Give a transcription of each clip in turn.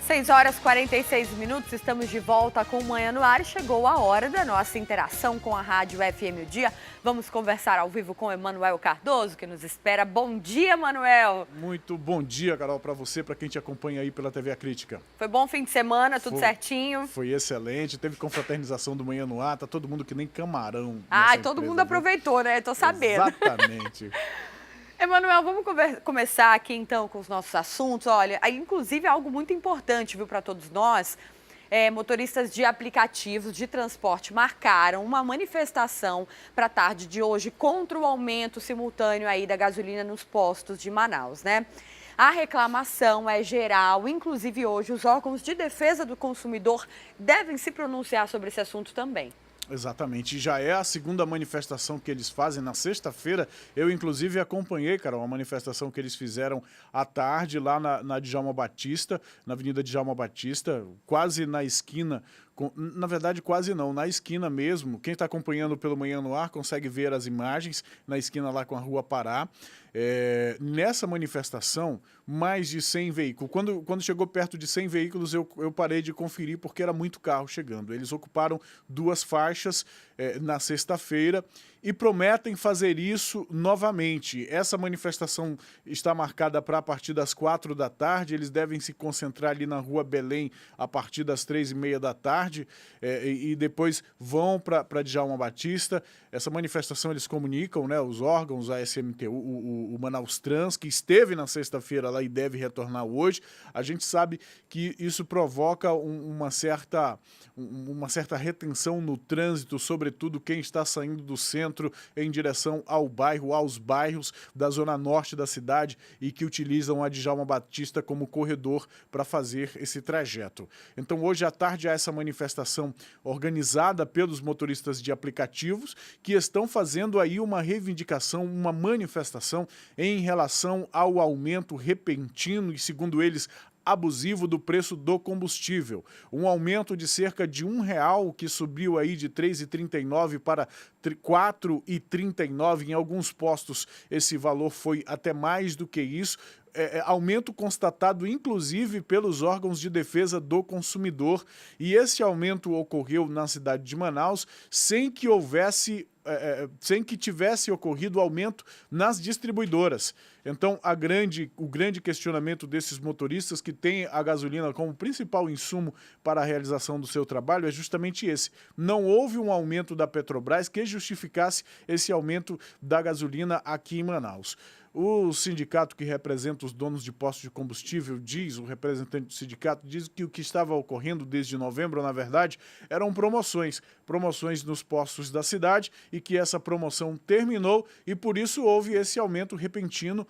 6 horas e 46 minutos, estamos de volta com o Manhã no Ar e chegou a hora da nossa interação com a Rádio FM O Dia. Vamos conversar ao vivo com Emanuel Cardoso, que nos espera. Bom dia, Emanuel! Muito bom dia, Carol, para você, para quem te acompanha aí pela TV A Crítica. Foi bom fim de semana, tudo certinho? Foi excelente, teve confraternização do Manhã no Ar, tá todo mundo que nem camarão. Todo mundo aproveitou, né? Tô sabendo. Exatamente. Emanuel, vamos começar aqui então com os nossos assuntos. Olha, inclusive algo muito importante, viu, para todos nós. Motoristas de aplicativos de transporte marcaram uma manifestação para a tarde de hoje contra o aumento simultâneo aí da gasolina nos postos de Manaus, né? A reclamação é geral, inclusive hoje os órgãos de defesa do consumidor devem se pronunciar sobre esse assunto também. Exatamente, já é a segunda manifestação que eles fazem na sexta-feira. Eu, inclusive, acompanhei, Carol, a manifestação que eles fizeram à tarde lá na Djalma Batista, na Avenida Djalma Batista, quase na esquina. Na verdade, quase não, na esquina mesmo. Quem está acompanhando pelo Manhã no Ar consegue ver as imagens na esquina lá com a Rua Pará. Nessa manifestação, mais de 100 veículos. Quando chegou perto de 100 veículos, eu parei de conferir porque era muito carro chegando. Eles ocuparam 2 faixas na sexta-feira e prometem fazer isso novamente. Essa manifestação está marcada para a partir das 4 da tarde. Eles devem se concentrar ali na Rua Belém a partir das 3h30 da tarde e depois vão para Djalma Batista. Essa manifestação eles comunicam, né, os órgãos, a SMTU, o Manaus Trans, que esteve na sexta-feira lá e deve retornar hoje. A gente sabe que isso provoca uma certa retenção no trânsito, sobretudo quem está saindo do centro em direção aos bairros da zona norte da cidade e que utilizam a Djalma Batista como corredor para fazer esse trajeto. Então hoje à tarde há essa manifestação organizada pelos motoristas de aplicativos que estão fazendo aí uma reivindicação, uma manifestação em relação ao aumento repentino e, segundo eles, abusivo do preço do combustível. Um aumento de cerca de R$1, que subiu aí de 3,39 para 4,39. Em alguns postos esse valor foi até mais do que isso. Aumento constatado inclusive pelos órgãos de defesa do consumidor, e esse aumento ocorreu na cidade de Manaus sem que tivesse ocorrido aumento nas distribuidoras. Então o grande questionamento desses motoristas que têm a gasolina como principal insumo para a realização do seu trabalho é justamente esse. Não houve um aumento da Petrobras que justificasse esse aumento da gasolina aqui em Manaus. O sindicato que representa os donos de postos de combustível o representante do sindicato, diz que o que estava ocorrendo desde novembro, na verdade, eram promoções nos postos da cidade e que essa promoção terminou e por isso houve esse aumento repentino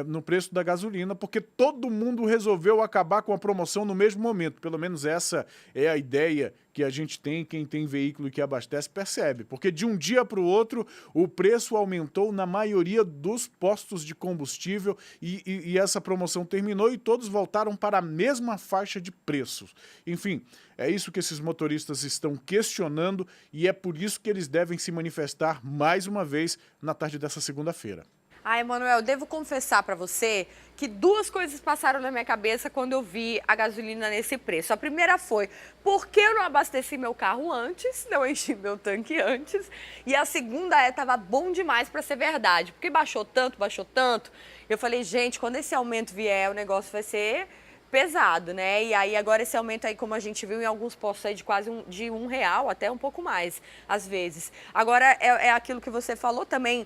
no preço da gasolina, porque todo mundo resolveu acabar com a promoção no mesmo momento. Pelo menos essa é a ideia que a gente tem, quem tem veículo que abastece percebe, porque de um dia para o outro o preço aumentou na maioria dos postos de combustível e essa promoção terminou e todos voltaram para a mesma faixa de preços. Enfim, é isso que esses motoristas estão questionando e é por isso que eles devem se manifestar mais uma vez na tarde dessa segunda-feira. Emanuel, devo confessar para você que 2 coisas passaram na minha cabeça quando eu vi a gasolina nesse preço. A primeira foi, por que eu não abasteci meu carro antes, não enchi meu tanque antes? E a segunda tava bom demais para ser verdade, porque baixou tanto. Eu falei, gente, quando esse aumento vier, o negócio vai ser pesado, né? E aí agora esse aumento aí, como a gente viu em alguns postos aí de quase de R$1, até um pouco mais, às vezes. Agora, é aquilo que você falou também.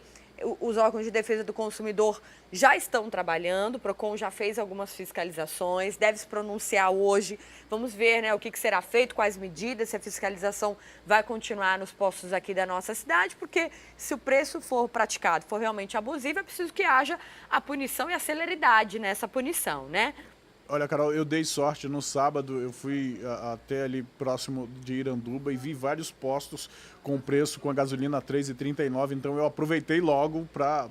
Os órgãos de defesa do consumidor já estão trabalhando, o Procon já fez algumas fiscalizações, deve se pronunciar hoje. Vamos ver, né, o que será feito, quais medidas, se a fiscalização vai continuar nos postos aqui da nossa cidade, porque se o preço for praticado, for realmente abusivo, é preciso que haja a punição e a celeridade nessa punição, né? Olha, Carol, eu dei sorte. No sábado eu fui até ali próximo de Iranduba e vi vários postos com preço com a gasolina a 3,39, então eu aproveitei logo para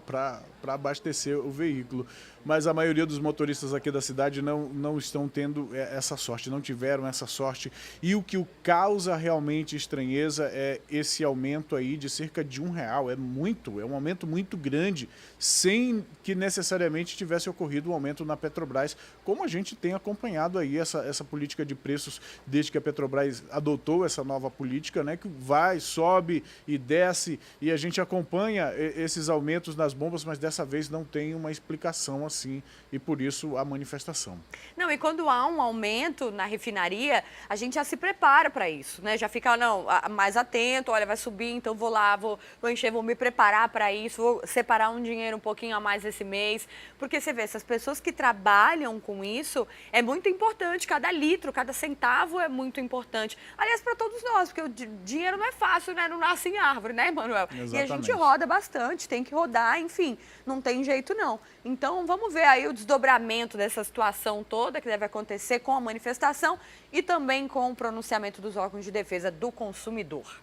para abastecer o veículo. Mas a maioria dos motoristas aqui da cidade não estão tendo essa sorte, não tiveram essa sorte. E o que o causa realmente estranheza é esse aumento aí de cerca de R$1. É um aumento muito grande, sem que necessariamente tivesse ocorrido um aumento na Petrobras, como a gente tem acompanhado aí essa política de preços desde que a Petrobras adotou essa nova política, né, que vai, sobe e desce, e a gente acompanha esses aumentos nas bombas, mas dessa vez não tem uma explicação assim, e por isso a manifestação. Não, e quando há um aumento na refinaria, a gente já se prepara para isso, né? Já fica, não, mais atento, olha, vai subir, então vou lá, vou encher, vou me preparar para isso, vou separar um dinheiro um pouquinho a mais esse mês, porque você vê, essas pessoas que trabalham com isso, é muito importante, cada litro, cada centavo é muito importante. Aliás, para todos nós, porque o dinheiro não é fácil, né? Não nasce em árvore, né, Emanuel? Exatamente. E a gente roda bastante, tem que rodar, enfim, não tem jeito não. Então, vamos ver aí o desdobramento dessa situação toda que deve acontecer com a manifestação e também com o pronunciamento dos órgãos de defesa do consumidor.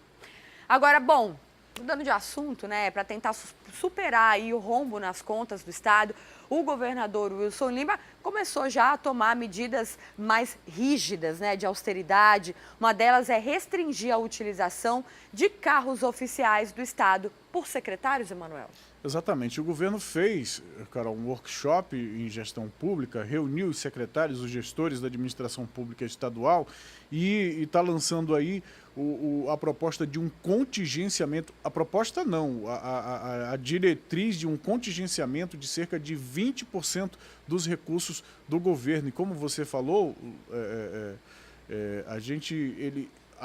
Agora, bom, mudando de assunto, né, para tentar superar aí o rombo nas contas do Estado, o governador Wilson Lima começou já a tomar medidas mais rígidas, né, de austeridade. Uma delas é restringir a utilização de carros oficiais do Estado por secretários, Emanuel. Exatamente. O governo fez, Carol, um workshop em gestão pública, reuniu os secretários, os gestores da administração pública estadual e está lançando aí a proposta de um contingenciamento, a proposta não, a diretriz de um contingenciamento de cerca de 20% dos recursos do governo. E como você falou,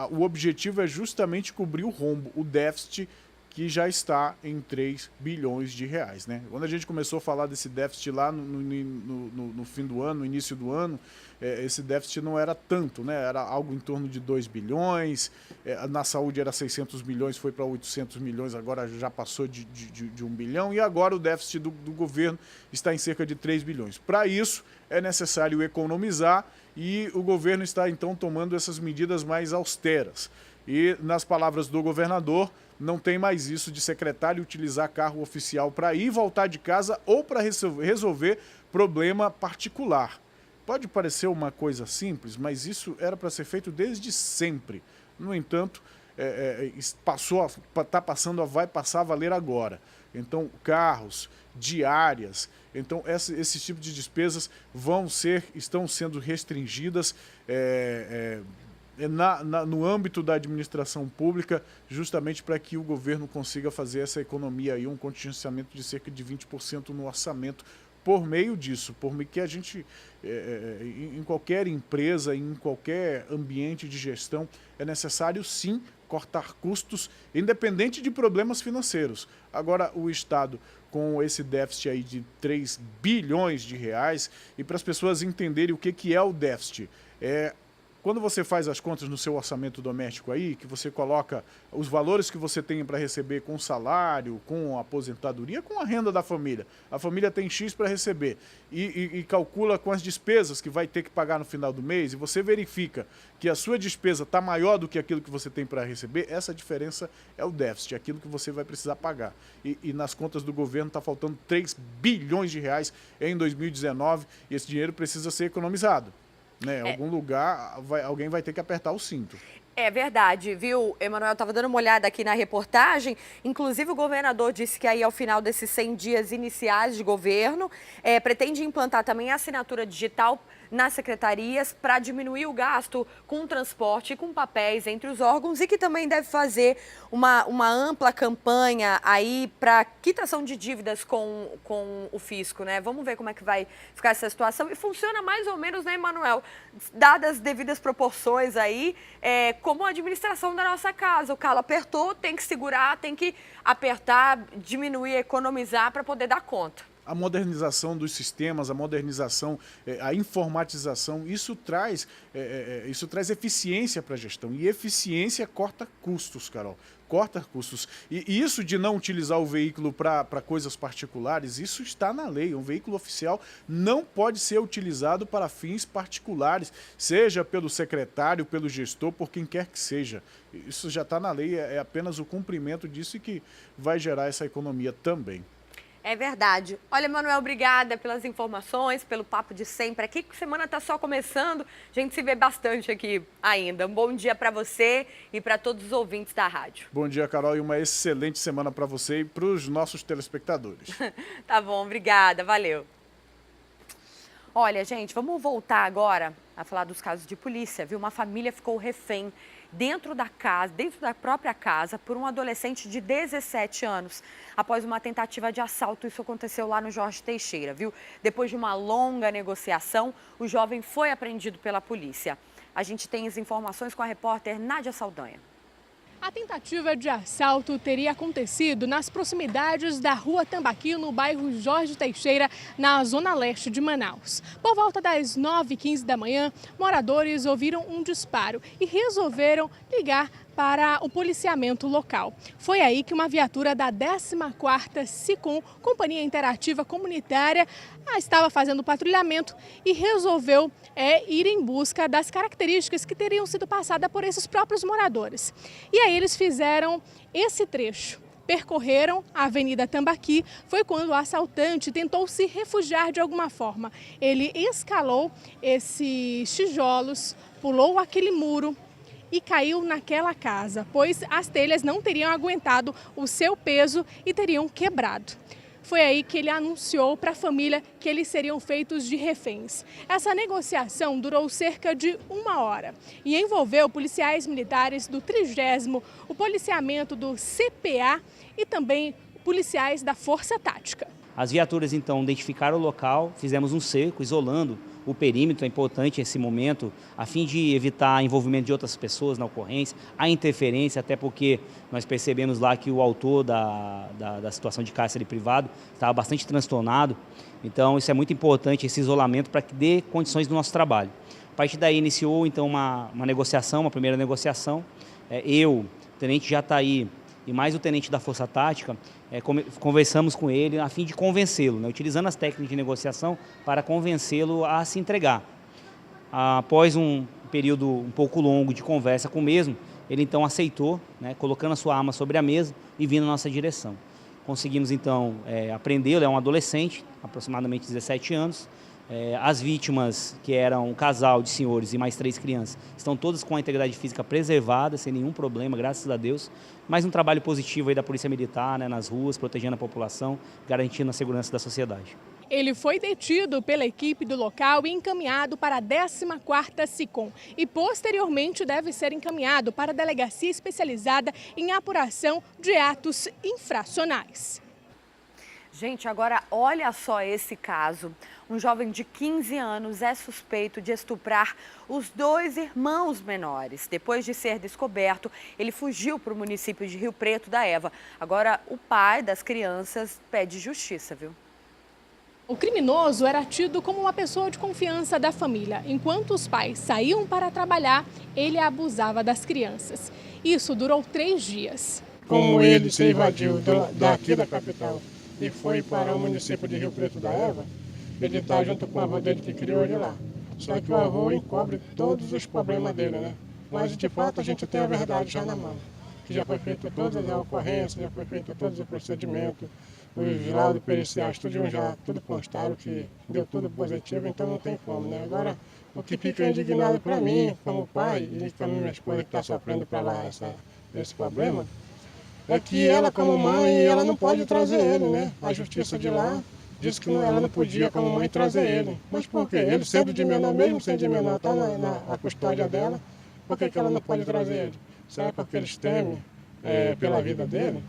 o objetivo é justamente cobrir o rombo, o déficit que já está em 3 bilhões de reais, né? Quando a gente começou a falar desse déficit lá no fim do ano, no início do ano, esse déficit não era tanto, né? Era algo em torno de 2 bilhões, na saúde era 600 milhões, foi para 800 milhões, agora já passou de 1 bilhão, e agora o déficit do governo está em cerca de 3 bilhões. Para isso, é necessário economizar e o governo está, então, tomando essas medidas mais austeras. E, nas palavras do governador, não tem mais isso de secretário utilizar carro oficial para ir e voltar de casa ou para resolver problema particular. Pode parecer uma coisa simples, mas isso era para ser feito desde sempre. No entanto, vai passar a valer agora. Então, carros, diárias, então esse tipo de despesas estão sendo restringidas no âmbito da administração pública, justamente para que o governo consiga fazer essa economia aí, um contingenciamento de cerca de 20% no orçamento, por meio disso, por meio que a gente, em qualquer empresa, em qualquer ambiente de gestão, é necessário sim cortar custos, independente de problemas financeiros. Agora, o Estado, com esse déficit aí de 3 bilhões de reais, e para as pessoas entenderem o que é o déficit, quando você faz as contas no seu orçamento doméstico aí, que você coloca os valores que você tem para receber com salário, com aposentadoria, com a renda da família. A família tem X para receber e calcula com as despesas que vai ter que pagar no final do mês, e você verifica que a sua despesa está maior do que aquilo que você tem para receber, essa diferença é o déficit, aquilo que você vai precisar pagar. E nas contas do governo está faltando 3 bilhões de reais em 2019 e esse dinheiro precisa ser economizado. Né? Em algum lugar, alguém vai ter que apertar o cinto. É verdade, viu, Emanuel? Estava dando uma olhada aqui na reportagem. Inclusive, o governador disse que aí, ao final desses 100 dias iniciais de governo, pretende implantar também a assinatura digital nas secretarias para diminuir o gasto com transporte e com papéis entre os órgãos, e que também deve fazer uma ampla campanha aí para quitação de dívidas com o fisco, né? Vamos ver como é que vai ficar essa situação. E funciona mais ou menos, né, Emanuel? Dadas as devidas proporções aí, como a administração da nossa casa. O calo apertou, tem que segurar, tem que apertar, diminuir, economizar para poder dar conta. A modernização dos sistemas, a modernização, a informatização, isso traz eficiência para a gestão. E eficiência corta custos, Carol. Corta custos. E isso de não utilizar o veículo para coisas particulares, isso está na lei. Um veículo oficial não pode ser utilizado para fins particulares, seja pelo secretário, pelo gestor, por quem quer que seja. Isso já está na lei, é apenas o cumprimento disso e que vai gerar essa economia também. É verdade. Olha, Manuel, obrigada pelas informações, pelo papo de sempre aqui, que a semana está só começando. A gente se vê bastante aqui ainda. Um bom dia para você e para todos os ouvintes da rádio. Bom dia, Carol, e uma excelente semana para você e para os nossos telespectadores. Tá bom, obrigada, valeu. Olha, gente, vamos voltar agora a falar dos casos de polícia, viu? Uma família ficou refém dentro da própria casa, por um adolescente de 17 anos, após uma tentativa de assalto. Isso aconteceu lá no Jorge Teixeira, viu? Depois de uma longa negociação, o jovem foi apreendido pela polícia. A gente tem as informações com a repórter Nádia Saldanha. A tentativa de assalto teria acontecido nas proximidades da Rua Tambaqui, no bairro Jorge Teixeira, na zona leste de Manaus. Por volta das 9h15 da manhã, moradores ouviram um disparo e resolveram ligar para o policiamento local. Foi aí que uma viatura da 14ª SICOM, Companhia Interativa Comunitária, estava fazendo patrulhamento e resolveu ir em busca das características que teriam sido passadas por esses próprios moradores. E aí eles fizeram esse trecho. Percorreram a Avenida Tambaqui, foi quando o assaltante tentou se refugiar de alguma forma. Ele escalou esses tijolos, pulou aquele muro e caiu naquela casa, pois as telhas não teriam aguentado o seu peso e teriam quebrado. Foi aí que ele anunciou para a família que eles seriam feitos de reféns. Essa negociação durou cerca de 1 hora e envolveu policiais militares do 30º, o policiamento do CPA e também policiais da Força Tática. As viaturas então identificaram o local, fizemos um cerco isolando o perímetro. É importante esse momento, a fim de evitar envolvimento de outras pessoas na ocorrência, a interferência, até porque nós percebemos lá que o autor da situação de cárcere privado estava bastante transtornado. Então isso é muito importante, esse isolamento, para que dê condições do nosso trabalho. A partir daí iniciou então uma negociação, uma primeira negociação. Eu, Tenente Jataí, e mais o tenente da Força Tática, conversamos com ele a fim de convencê-lo, utilizando as técnicas de negociação para convencê-lo a se entregar. Após um período um pouco longo de conversa com o mesmo, ele então aceitou, colocando a sua arma sobre a mesa e vindo na nossa direção. Conseguimos então apreendê-lo, é um adolescente, aproximadamente 17 anos. As vítimas, que eram um casal de senhores e mais 3 crianças, estão todas com a integridade física preservada, sem nenhum problema, graças a Deus. Mais um trabalho positivo aí da Polícia Militar, nas ruas, protegendo a população, garantindo a segurança da sociedade. Ele foi detido pela equipe do local e encaminhado para a 14ª SICOM e posteriormente deve ser encaminhado para a Delegacia Especializada em Apuração de Atos Infracionais. Gente, agora olha só esse caso. Um jovem de 15 anos é suspeito de estuprar os 2 irmãos menores. Depois de ser descoberto, ele fugiu para o município de Rio Preto da Eva. Agora, o pai das crianças pede justiça, viu? O criminoso era tido como uma pessoa de confiança da família. Enquanto os pais saíam para trabalhar, ele abusava das crianças. Isso durou 3 dias. Como ele se evadiu daqui da capital e foi para o município de Rio Preto da Eva, ele está junto com o avô dele que criou ele lá. Só que o avô encobre todos os problemas dele, Mas de fato a gente tem a verdade já na mão. Que já foi feita todas as ocorrências, já foi feito todos os procedimentos, os laudos periciais, tudo constaram que deu tudo positivo, então não tem como, Agora, o que fica indignado para mim, como pai, e com a minha esposa que está sofrendo para lá esse problema, é que ela, como mãe, ela não pode trazer ele, A justiça de lá disse que ela não podia, como mãe, trazer ele. Mas por quê? Ele sendo de menor, mesmo sendo de menor, está na custódia dela, por que ela não pode trazer ele? Será porque eles temem pela vida dele?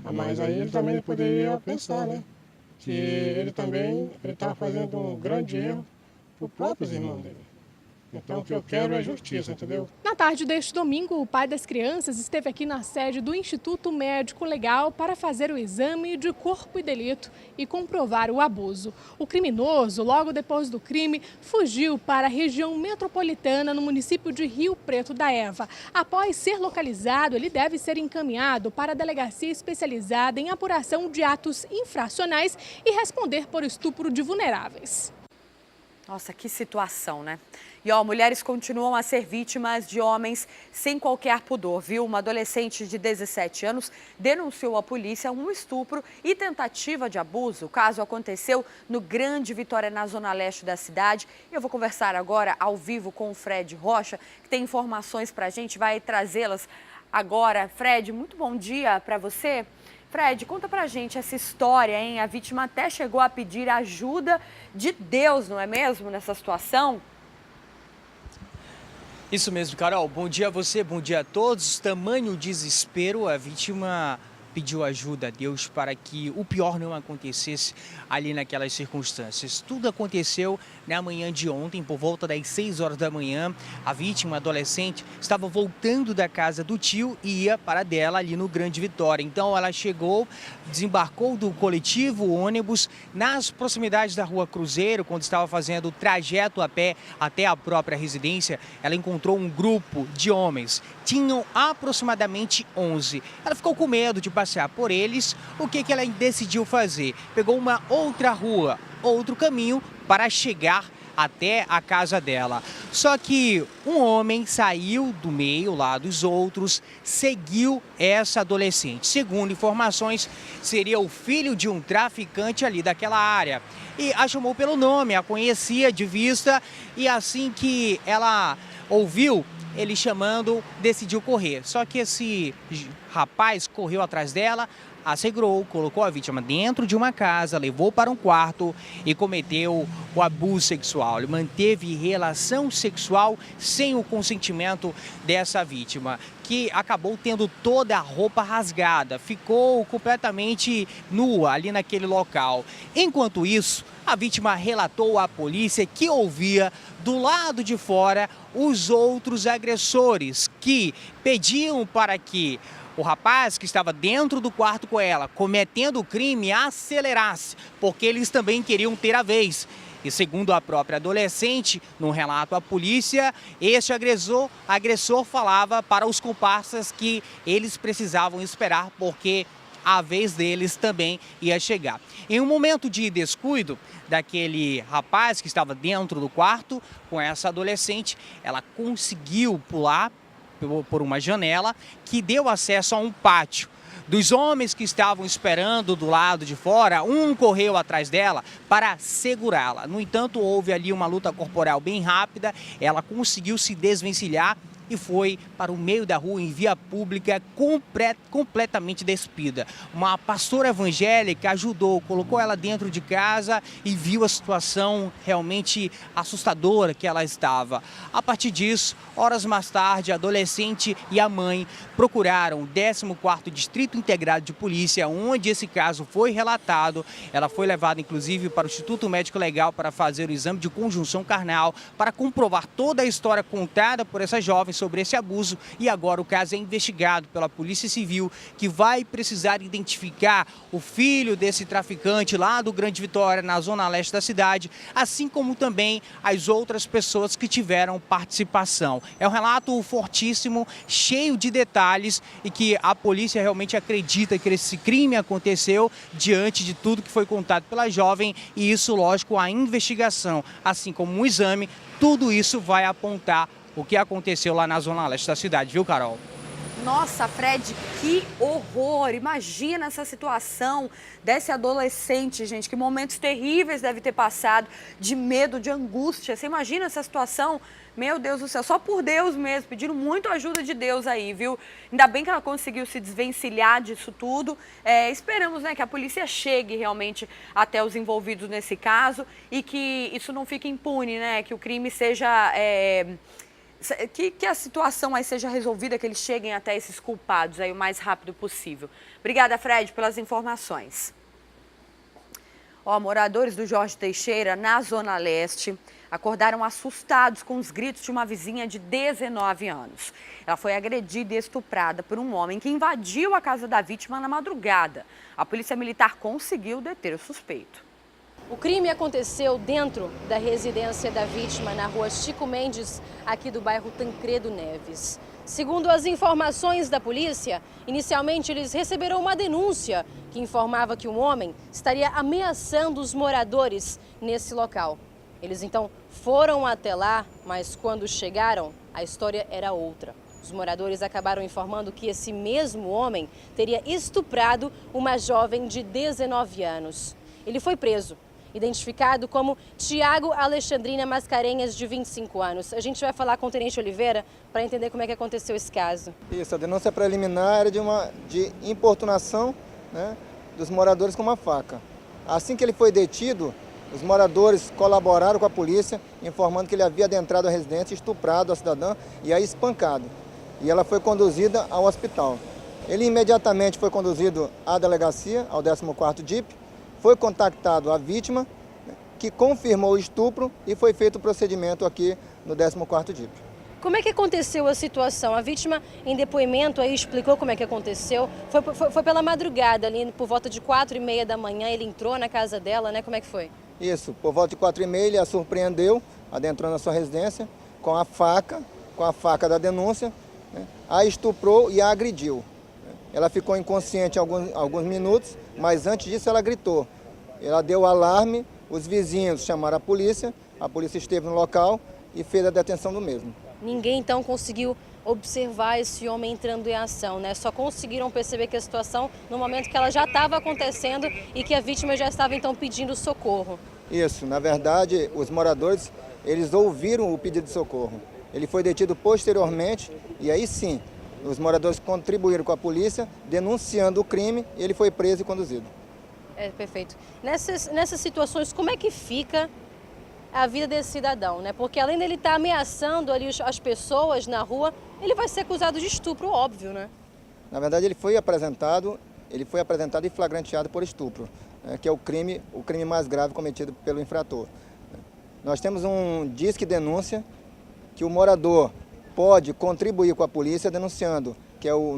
Mas aí ele também poderia pensar, que ele também estava fazendo um grande erro para os próprios irmãos dele. Então o que eu quero é justiça, entendeu? Na tarde deste domingo, o pai das crianças esteve aqui na sede do Instituto Médico Legal para fazer o exame de corpo e delito e comprovar o abuso. O criminoso, logo depois do crime, fugiu para a região metropolitana no município de Rio Preto da Eva. Após ser localizado, ele deve ser encaminhado para a Delegacia Especializada em Apuração de Atos Infracionais e responder por estupro de vulneráveis. Nossa, que situação, né? E ó, mulheres continuam a ser vítimas de homens sem qualquer pudor, viu? Uma adolescente de 17 anos denunciou à polícia um estupro e tentativa de abuso. O caso aconteceu no Grande Vitória, na zona leste da cidade. Eu vou conversar agora ao vivo com o Fred Rocha, que tem informações pra gente, vai trazê-las agora. Fred, muito bom dia para você. Fred, conta pra gente essa história, hein? A vítima até chegou a pedir ajuda de Deus, não é mesmo, nessa situação? Isso mesmo, Carol. Bom dia a você, bom dia a todos. Tamanho desespero, a vítima pediu ajuda a Deus para que o pior não acontecesse ali naquelas circunstâncias. Tudo aconteceu na manhã de ontem, por volta das 6 horas da manhã. A vítima, adolescente, estava voltando da casa do tio e ia para dela ali no Grande Vitória. Então ela chegou, desembarcou do coletivo, o ônibus, nas proximidades da Rua Cruzeiro, quando estava fazendo o trajeto a pé até a própria residência, ela encontrou um grupo de homens. Tinham aproximadamente 11. Ela ficou com medo de passear por eles. O que ela decidiu fazer? Pegou uma outra rua, outro caminho para chegar até a casa dela. Só que um homem saiu do meio lá dos outros, seguiu essa adolescente. Segundo informações, seria o filho de um traficante ali daquela área. E a chamou pelo nome, a conhecia de vista, e assim que ela ouviu ele chamando, decidiu correr. Só que esse rapaz correu atrás dela, a segurou, colocou a vítima dentro de uma casa, levou para um quarto e cometeu o abuso sexual. Ele manteve relação sexual sem o consentimento dessa vítima, que acabou tendo toda a roupa rasgada, ficou completamente nua ali naquele local. Enquanto isso, a vítima relatou à polícia que ouvia do lado de fora os outros agressores que pediam para que o rapaz que estava dentro do quarto com ela, cometendo o crime, acelerasse, porque eles também queriam ter a vez. E segundo a própria adolescente, no relato à polícia, este agressor falava para os comparsas que eles precisavam esperar, porque a vez deles também ia chegar. Em um momento de descuido daquele rapaz que estava dentro do quarto com essa adolescente, ela conseguiu pular por uma janela que deu acesso a um pátio. Dos homens que estavam esperando do lado de fora, um correu atrás dela para segurá-la. No entanto, houve ali uma luta corporal bem rápida, ela conseguiu se desvencilhar e foi para o meio da rua em via pública completamente despida. Uma pastora evangélica ajudou, colocou ela dentro de casa e viu a situação realmente assustadora que ela estava. A partir disso, horas mais tarde, a adolescente e a mãe procuraram o 14º Distrito Integrado de Polícia, onde esse caso foi relatado. Ela foi levada, inclusive, para o Instituto Médico Legal para fazer o exame de conjunção carnal, para comprovar toda a história contada por essa jovem sobre esse abuso, e agora o caso é investigado pela Polícia Civil, que vai precisar identificar o filho desse traficante lá do Grande Vitória, na zona leste da cidade, assim como também as outras pessoas que tiveram participação. É um relato fortíssimo, cheio de detalhes, e que a polícia realmente acredita que esse crime aconteceu diante de tudo que foi contado pela jovem, e isso, lógico, a investigação, assim como um exame, tudo isso vai apontar o que aconteceu lá na zona leste da cidade, viu, Carol? Nossa, Fred, que horror! Imagina essa situação desse adolescente, gente, que momentos terríveis deve ter passado, de medo, de angústia. Você imagina essa situação? Meu Deus do céu, só por Deus mesmo, pedindo muito ajuda de Deus aí, viu? Ainda bem que ela conseguiu se desvencilhar disso tudo. Esperamos, né, que a polícia chegue realmente até os envolvidos nesse caso e que isso não fique impune, né? Que o crime seja... Que a situação aí seja resolvida, que eles cheguem até esses culpados aí o mais rápido possível. Obrigada, Fred, pelas informações. Moradores do Jorge Teixeira, na Zona Leste, acordaram assustados com os gritos de uma vizinha de 19 anos. Ela foi agredida e estuprada por um homem que invadiu a casa da vítima na madrugada. A Polícia Militar conseguiu deter o suspeito. O crime aconteceu dentro da residência da vítima, na rua Chico Mendes, aqui do bairro Tancredo Neves. Segundo as informações da polícia, inicialmente eles receberam uma denúncia que informava que um homem estaria ameaçando os moradores nesse local. Eles então foram até lá, mas quando chegaram, a história era outra. Os moradores acabaram informando que esse mesmo homem teria estuprado uma jovem de 19 anos. Ele foi preso, identificado como Tiago Alexandrina Mascarenhas, de 25 anos. A gente vai falar com o Tenente Oliveira para entender como é que aconteceu esse caso. Isso, a denúncia preliminar era de importunação, né, dos moradores com uma faca. Assim que ele foi detido, os moradores colaboraram com a polícia, informando que ele havia adentrado a residência, estuprado a cidadã e aí espancado. E ela foi conduzida ao hospital. Ele imediatamente foi conduzido à delegacia, ao 14º DIP, foi contactado a vítima, que confirmou o estupro e foi feito o procedimento aqui no 14º DIP. Como é que aconteceu a situação? A vítima, em depoimento, aí explicou como é que aconteceu. Foi pela madrugada, ali por volta de 4h30 da manhã, ele entrou na casa dela, né? Como é que foi? Isso, por volta de 4h30 ele a surpreendeu, adentrando na sua residência, com a faca da denúncia, né? A estuprou e a agrediu. Ela ficou inconsciente alguns minutos, mas antes disso ela gritou. Ela deu alarme, os vizinhos chamaram a polícia esteve no local e fez a detenção do mesmo. Ninguém então conseguiu observar esse homem entrando em ação, né? Só conseguiram perceber que a situação, no momento que ela já estava acontecendo e que a vítima já estava então pedindo socorro. Isso, na verdade, os moradores, eles ouviram o pedido de socorro. Ele foi detido posteriormente e aí sim, os moradores contribuíram com a polícia, denunciando o crime, e ele foi preso e conduzido. Perfeito. Nessas situações, como é que fica a vida desse cidadão, né? Porque além dele estar ameaçando ali as pessoas na rua, ele vai ser acusado de estupro, óbvio, né? Na verdade, ele foi apresentado e flagranteado por estupro, né, que é o crime mais grave cometido pelo infrator. Nós temos um disque denúncia que o morador pode contribuir com a polícia denunciando, que é o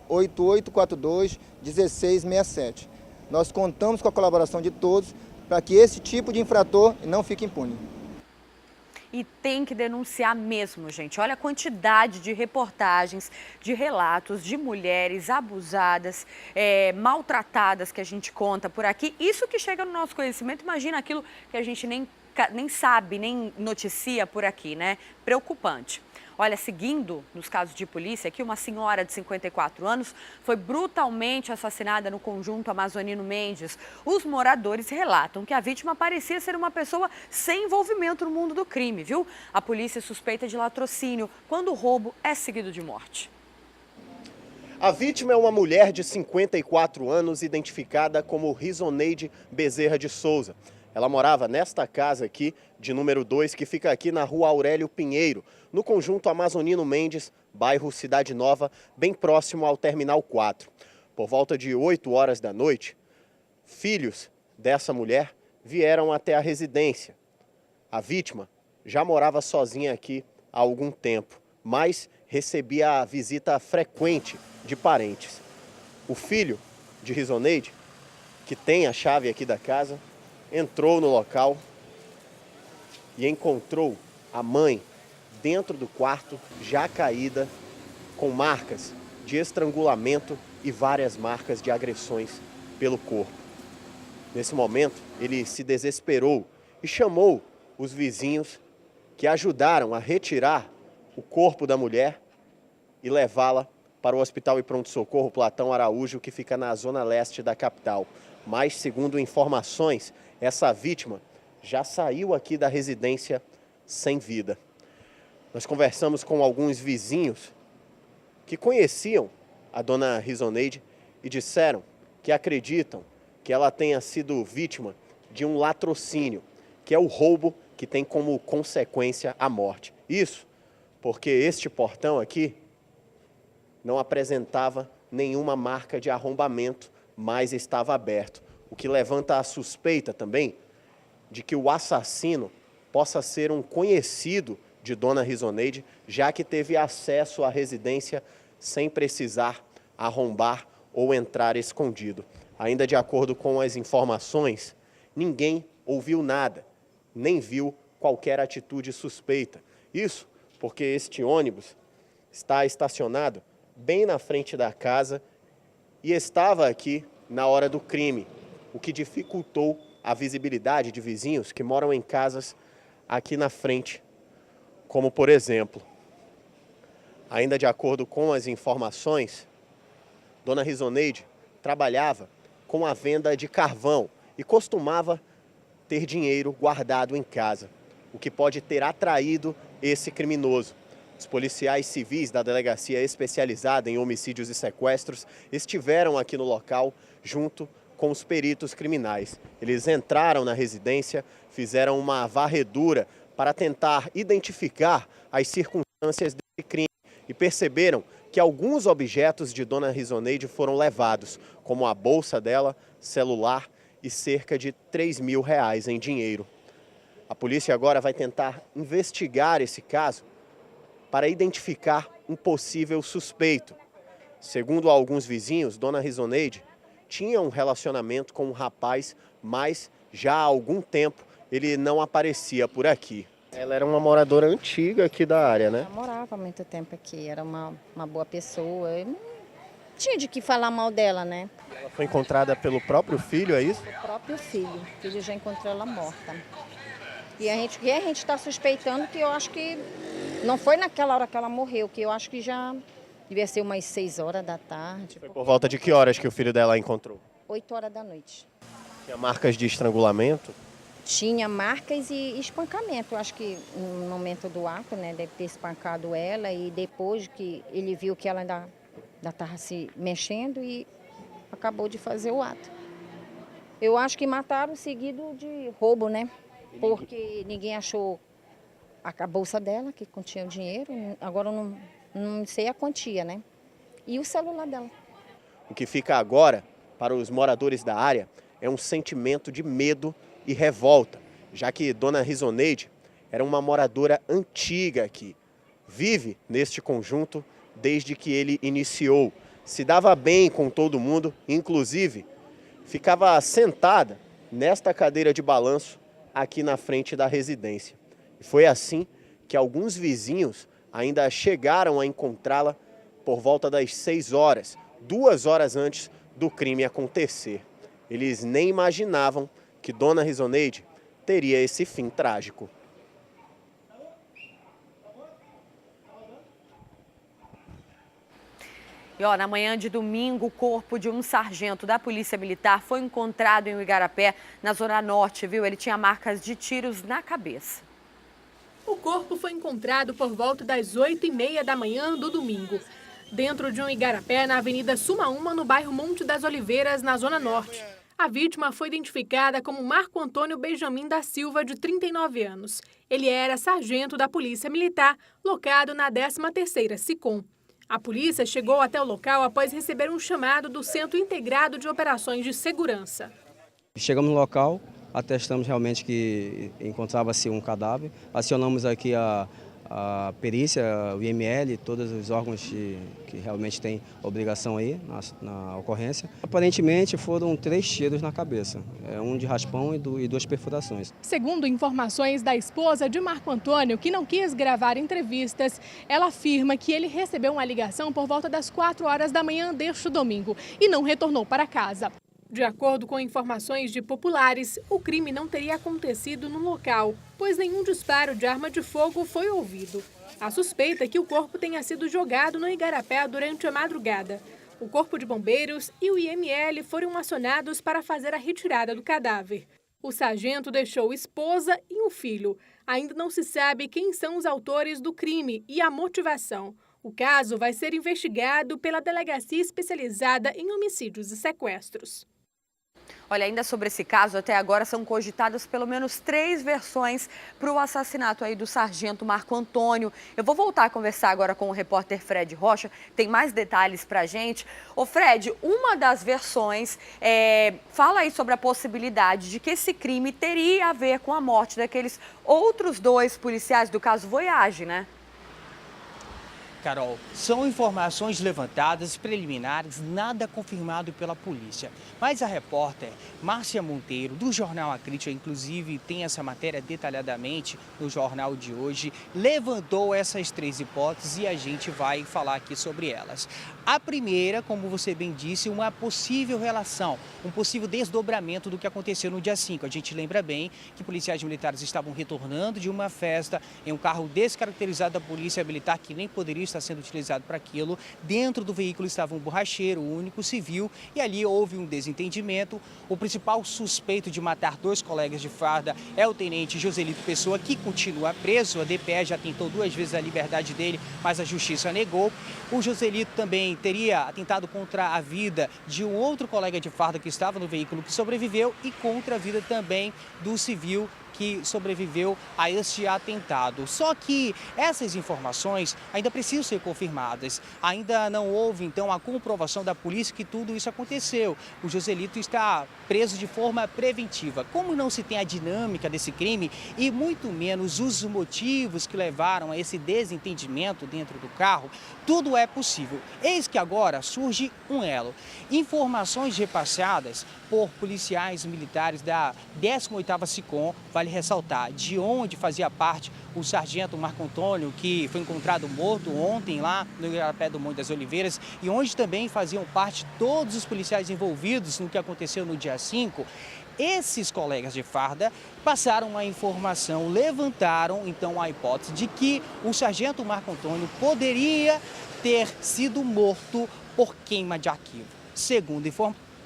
98842-1667. Nós contamos com a colaboração de todos para que esse tipo de infrator não fique impune. E tem que denunciar mesmo, gente. Olha a quantidade de reportagens, de relatos de mulheres abusadas, maltratadas que a gente conta por aqui. Isso que chega no nosso conhecimento, imagina aquilo que a gente nem sabe, nem noticia por aqui, né? Preocupante. Olha, seguindo nos casos de polícia, aqui uma senhora de 54 anos foi brutalmente assassinada no conjunto Amazonino Mendes. Os moradores relatam que a vítima parecia ser uma pessoa sem envolvimento no mundo do crime, viu? A polícia suspeita de latrocínio quando o roubo é seguido de morte. A vítima é uma mulher de 54 anos, identificada como Rizoneide Bezerra de Souza. Ela morava nesta casa aqui, de número 2, que fica aqui na rua Aurélio Pinheiro, no conjunto Amazonino Mendes, bairro Cidade Nova, bem próximo ao Terminal 4. Por volta de 8 horas da noite, filhos dessa mulher vieram até a residência. A vítima já morava sozinha aqui há algum tempo, mas recebia a visita frequente de parentes. O filho de Rizoneide, que tem a chave aqui da casa, entrou no local e encontrou a mãe dentro do quarto, já caída, com marcas de estrangulamento e várias marcas de agressões pelo corpo. Nesse momento, ele se desesperou e chamou os vizinhos, que ajudaram a retirar o corpo da mulher e levá-la para o Hospital e Pronto-Socorro Platão Araújo, que fica na zona leste da capital. Mas, segundo informações, essa vítima já saiu aqui da residência sem vida. Nós conversamos com alguns vizinhos que conheciam a dona Rizoneide e disseram que acreditam que ela tenha sido vítima de um latrocínio, que é o roubo que tem como consequência a morte. Isso porque este portão aqui não apresentava nenhuma marca de arrombamento, mas estava aberto, o que levanta a suspeita também de que o assassino possa ser um conhecido de dona Rizoneide, já que teve acesso à residência sem precisar arrombar ou entrar escondido. Ainda de acordo com as informações, ninguém ouviu nada, nem viu qualquer atitude suspeita. Isso porque este ônibus está estacionado bem na frente da casa e estava aqui na hora do crime, o que dificultou a visibilidade de vizinhos que moram em casas aqui na frente, como por exemplo, ainda de acordo com as informações, Dona Rizoneide trabalhava com a venda de carvão e costumava ter dinheiro guardado em casa, o que pode ter atraído esse criminoso. Os policiais civis da Delegacia Especializada em Homicídios e Sequestros estiveram aqui no local junto com os peritos criminais. Eles entraram na residência, fizeram uma varredura para tentar identificar as circunstâncias desse crime e perceberam que alguns objetos de Dona Rizoneide foram levados, como a bolsa dela, celular e cerca de R$3.000 em dinheiro. A polícia agora vai tentar investigar esse caso para identificar um possível suspeito. Segundo alguns vizinhos, Dona Rizoneide tinha um relacionamento com um rapaz, mas já há algum tempo ele não aparecia por aqui. Ela era uma moradora antiga aqui da área, né? Ela morava há muito tempo aqui, era uma boa pessoa. Eu não tinha de que falar mal dela, né? Ela foi encontrada pelo próprio filho, é isso? O próprio filho. O filho já encontrou ela morta. E a gente está suspeitando que eu acho que não foi naquela hora que ela morreu, que eu acho que já devia ser umas 6 horas da tarde. Foi por volta de que horas que o filho dela encontrou? 8 horas da noite. Tinha marcas de estrangulamento? Tinha marcas e espancamento. Eu acho que no momento do ato, né, deve ter espancado ela e depois que ele viu que ela ainda estava se mexendo e acabou de fazer o ato. Eu acho que mataram seguido de roubo, né? Porque ninguém achou a bolsa dela, que continha o dinheiro. Agora eu não sei a quantia, né? E o celular dela. O que fica agora, para os moradores da área, é um sentimento de medo e revolta, já que Dona Rizoneide era uma moradora antiga aqui. Vive neste conjunto desde que ele iniciou. Se dava bem com todo mundo, inclusive ficava sentada nesta cadeira de balanço aqui na frente da residência. E foi assim que alguns vizinhos ainda chegaram a encontrá-la por volta das 6 horas, 2 horas antes do crime acontecer. Eles nem imaginavam que Dona Rizoneide teria esse fim trágico. E na manhã de domingo, o corpo de um sargento da Polícia Militar foi encontrado em Igarapé, na Zona Norte, viu? Ele tinha marcas de tiros na cabeça. O corpo foi encontrado por volta das 8h30 da manhã do domingo, dentro de um igarapé na Avenida Sumaúma, no bairro Monte das Oliveiras, na Zona Norte. A vítima foi identificada como Marco Antônio Benjamin da Silva, de 39 anos. Ele era sargento da Polícia Militar, locado na 13ª SICOM. A polícia chegou até o local após receber um chamado do Centro Integrado de Operações de Segurança. Chegamos no local, atestamos realmente que encontrava-se um cadáver, acionamos aqui a perícia, o IML, todos os órgãos que realmente têm obrigação aí na ocorrência. Aparentemente foram 3 tiros na cabeça, um de raspão e 2 perfurações. Segundo informações da esposa de Marco Antônio, que não quis gravar entrevistas, ela afirma que ele recebeu uma ligação por volta das 4 horas da manhã deste domingo e não retornou para casa. De acordo com informações de populares, o crime não teria acontecido no local, pois nenhum disparo de arma de fogo foi ouvido. A suspeita é que o corpo tenha sido jogado no igarapé durante a madrugada. O Corpo de Bombeiros e o IML foram acionados para fazer a retirada do cadáver. O sargento deixou esposa e um filho. Ainda não se sabe quem são os autores do crime e a motivação. O caso vai ser investigado pela Delegacia Especializada em Homicídios e Sequestros. Olha, ainda sobre esse caso, até agora são cogitadas pelo menos 3 versões para o assassinato aí do sargento Marco Antônio. Eu vou voltar a conversar agora com o repórter Fred Rocha, tem mais detalhes para a gente. Ô Fred, uma das versões fala aí sobre a possibilidade de que esse crime teria a ver com a morte daqueles outros 2 policiais do caso Voyage, né? Carol, são informações levantadas, preliminares, nada confirmado pela polícia. Mas a repórter Márcia Monteiro, do jornal A Crítica, inclusive tem essa matéria detalhadamente no jornal de hoje, levantou essas 3 hipóteses e a gente vai falar aqui sobre elas. A primeira, como você bem disse, uma possível relação, um possível desdobramento do que aconteceu no dia 5. A gente lembra bem que policiais militares estavam retornando de uma festa em um carro descaracterizado da polícia militar, que nem poderia estar sendo utilizado para aquilo. Dentro do veículo estava um borracheiro, o único civil, e ali houve um desentendimento. O principal suspeito de matar 2 colegas de farda é o tenente Joselito Pessoa, que continua preso. A DPE já tentou 2 vezes a liberdade dele, mas a justiça negou. O Joselito também teria atentado contra a vida de um outro colega de farda que estava no veículo, que sobreviveu, e contra a vida também do civil que sobreviveu a este atentado. Só que essas informações ainda precisam ser confirmadas. Ainda não houve, então, a comprovação da polícia que tudo isso aconteceu. O Joselito está preso de forma preventiva. Como não se tem a dinâmica desse crime e muito menos os motivos que levaram a esse desentendimento dentro do carro, tudo é possível. Eis que agora surge um elo. Informações repassadas por policiais militares da 18ª SICOM, vale ressaltar, de onde fazia parte o sargento Marco Antônio, que foi encontrado morto ontem lá no Igarapé do Monte das Oliveiras, e onde também faziam parte todos os policiais envolvidos no que aconteceu no dia 5. Esses colegas de farda passaram a informação, levantaram então a hipótese de que o sargento Marco Antônio poderia ter sido morto por queima de arquivo. Segundo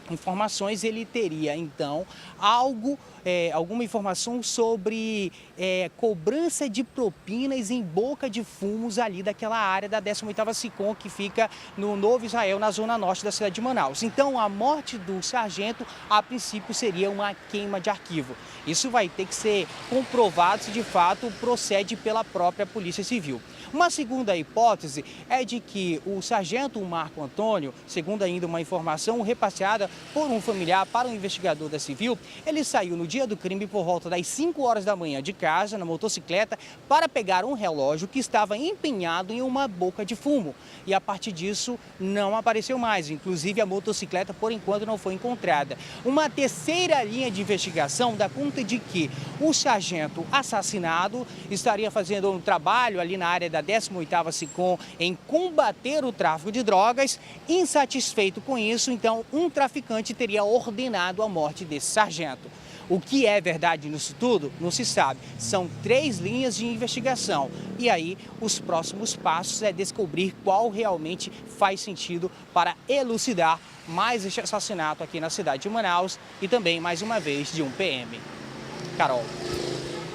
informações, ele teria então alguma informação sobre cobrança de propinas em Boca de Fumos, ali daquela área da 18ª SICOM, que fica no Novo Israel, na zona norte da cidade de Manaus. Então, a morte do sargento, a princípio, seria uma queima de arquivo. Isso vai ter que ser comprovado se de fato procede pela própria Polícia Civil. Uma segunda hipótese é de que o sargento Marco Antônio, segundo ainda uma informação repassada por um familiar para um investigador da Civil, ele saiu no dia do crime por volta das 5 horas da manhã de casa, na motocicleta, para pegar um relógio que estava empenhado em uma boca de fumo. E a partir disso não apareceu mais, inclusive a motocicleta por enquanto não foi encontrada. Uma terceira linha de investigação dá conta de que o sargento assassinado estaria fazendo um trabalho ali na área da 18ª SICOM em combater o tráfico de drogas. Insatisfeito com isso, então, um traficante teria ordenado a morte desse sargento. O que é verdade nisso tudo, não se sabe. São 3 linhas de investigação. E aí, os próximos passos é descobrir qual realmente faz sentido para elucidar mais este assassinato aqui na cidade de Manaus e também, mais uma vez, de um PM. Carol.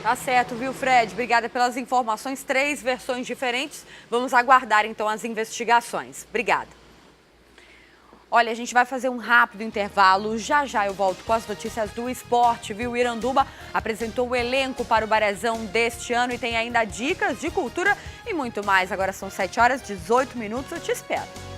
Tá certo, viu, Fred? Obrigada pelas informações. 3 versões diferentes. Vamos aguardar, então, as investigações. Obrigada. Olha, a gente vai fazer um rápido intervalo. Já já eu volto com as notícias do esporte, viu? Iranduba apresentou o elenco para o Barezão deste ano e tem ainda dicas de cultura e muito mais. Agora são 7h18. Eu te espero.